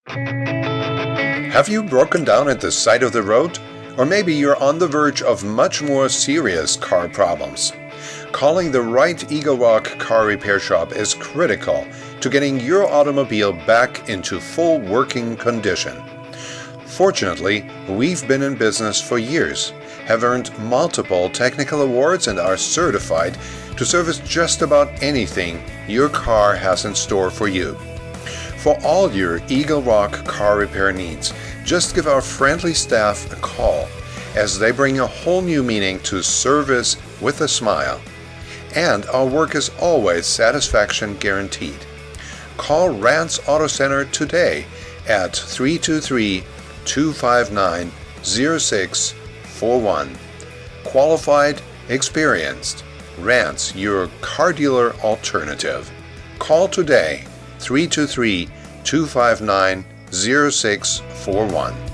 Have you broken down at the side of the road? Or maybe you're on the verge of much more serious car problems. Calling the right Eagle Rock car repair shop is critical to getting your automobile back into full working condition. Fortunately, we've been in business for years, have earned multiple technical awards, and are certified to service just about anything your car has in store for you. For all your Eagle Rock car repair needs, just give our friendly staff a call, as they bring a whole new meaning to service with a smile. And our work is always satisfaction guaranteed. Call Rance Auto Center today at 323-259-0641. Qualified, experienced, Rance, your car dealer alternative. Call today, 323-259-0641.